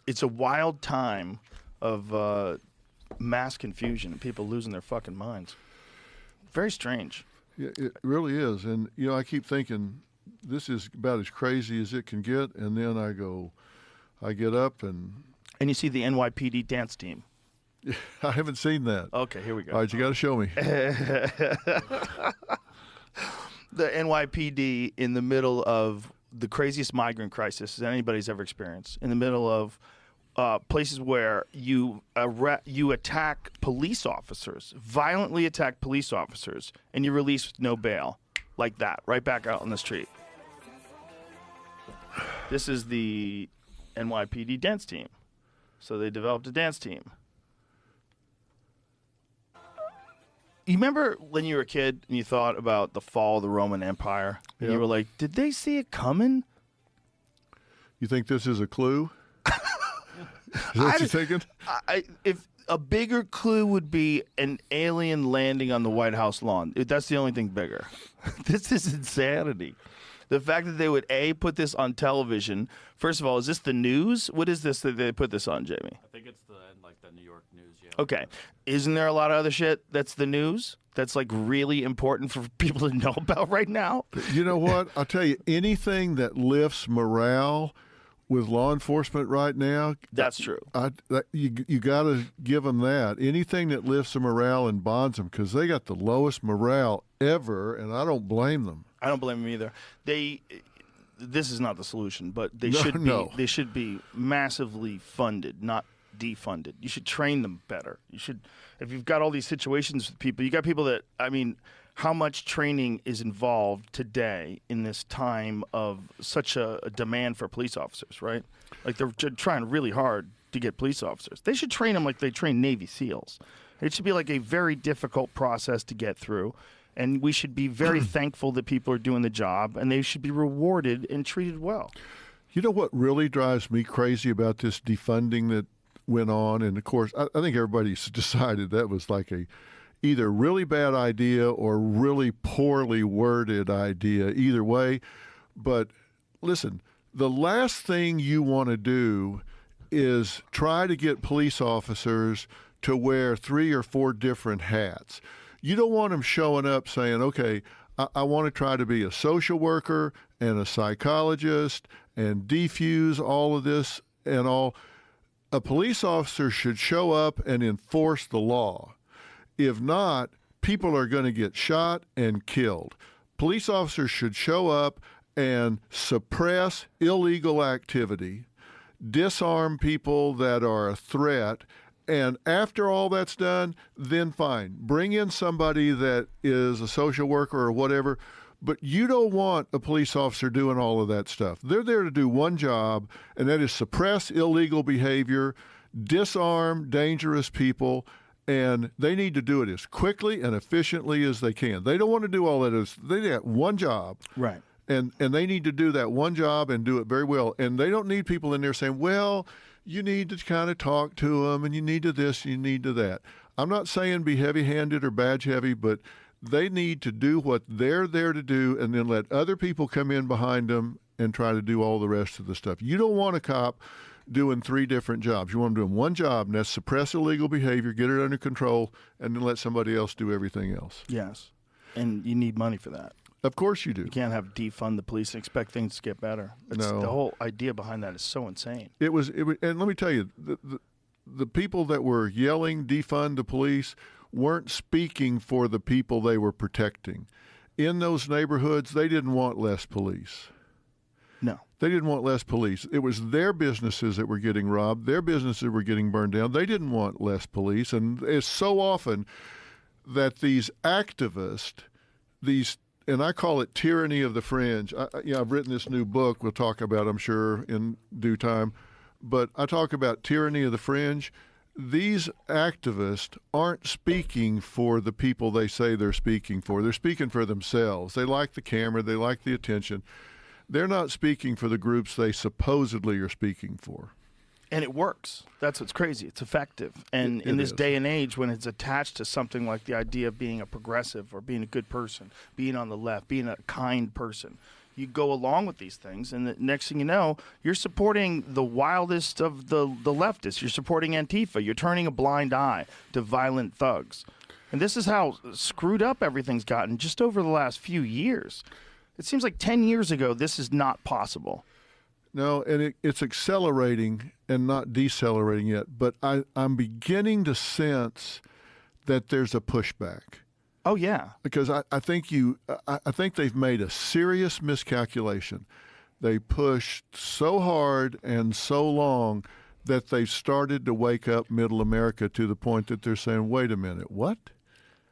it's a wild time of mass confusion and people losing their fucking minds. Very strange. Yeah, it really is. And, you know, I keep thinking this is about as crazy as it can get. And then I get up and you see the NYPD dance team. I haven't seen that. Okay, here we go. All right, you got to show me. The NYPD in the middle of the craziest migrant crisis anybody's ever experienced, in the middle of places where you attack police officers, violently attack police officers, and you release with no bail, like that, right back out on the street. This is the NYPD dance team. So they developed a dance team. You remember when you were a kid and you thought about the fall of the Roman Empire? And you were like, did they see it coming? You think this is a clue? Is that what you're thinking? If a bigger clue would be an alien landing on the White House lawn. That's the only thing bigger. This is insanity. The fact that they would, put this on television. First of all, is this the news? What is this that they put this on, Jamie? I think it's the New York News, yeah. Okay. Isn't there a lot of other shit that's the news? That's like really important for people to know about right now? You know what? I'll tell you, anything that lifts morale with law enforcement right now. That's true. You got to give them that. Anything that lifts the morale and bonds them, because they got the lowest morale ever, and I don't blame them. I don't blame them either. This is not the solution, but they should be massively funded, not defunded. You should train them better. You should, if you've got all these situations with people, you got people that, I mean, how much training is involved today in this time of such a demand for police officers, right? Like they're trying really hard to get police officers. They should train them like they train Navy SEALs. It should be like a very difficult process to get through. And we should be very thankful that people are doing the job, and they should be rewarded and treated well. You know what really drives me crazy about this defunding that went on? And, of course, I think everybody's decided that was like a either really bad idea or really poorly worded idea, either way. But, listen, the last thing you want to do is try to get police officers to wear 3 or 4 different hats. You don't want them showing up saying, okay, I want to try to be a social worker and a psychologist and defuse all of this and all. A police officer should show up and enforce the law. If not, people are going to get shot and killed. Police officers should show up and suppress illegal activity, disarm people that are a threat. And after all that's done, then fine. Bring in somebody that is a social worker or whatever, but you don't want a police officer doing all of that stuff. They're there to do one job, and that is suppress illegal behavior, disarm dangerous people, and they need to do it as quickly and efficiently as they can. They don't want to do all that. They got one job. Right. And they need to do that one job and do it very well. And they don't need people in there saying, well, you need to kind of talk to them, and you need to this, you need to that. I'm not saying be heavy-handed or badge-heavy, but they need to do what they're there to do and then let other people come in behind them and try to do all the rest of the stuff. You don't want a cop doing 3 different jobs. You want them doing one job, and that's suppress illegal behavior, get it under control, and then let somebody else do everything else. Yes, and you need money for that. Of course you do. You can't have defund the police and expect things to get better. No. The whole idea behind that is so insane. It was, and let me tell you, the people that were yelling defund the police weren't speaking for the people they were protecting. In those neighborhoods, they didn't want less police. No. They didn't want less police. It was their businesses that were getting robbed. Their businesses were getting burned down. They didn't want less police. And it's so often that these activists, and I call it tyranny of the fringe. I've written this new book we'll talk about, I'm sure, in due time. But I talk about tyranny of the fringe. These activists aren't speaking for the people they say they're speaking for. They're speaking for themselves. They like the camera. They like the attention. They're not speaking for the groups they supposedly are speaking for. And it works. That's what's crazy. It's effective. And in this day and age, when it's attached to something like the idea of being a progressive or being a good person, being on the left, being a kind person, you go along with these things, and the next thing you know, you're supporting the wildest of the leftists. You're supporting Antifa. You're turning a blind eye to violent thugs. And this is how screwed up everything's gotten just over the last few years. It seems like 10 years ago, this is not possible. No, and it's accelerating and not decelerating yet. But I'm beginning to sense that there's a pushback. Oh, yeah. Because I think they've made a serious miscalculation. They pushed so hard and so long that they've started to wake up middle America to the point that they're saying, wait a minute, what?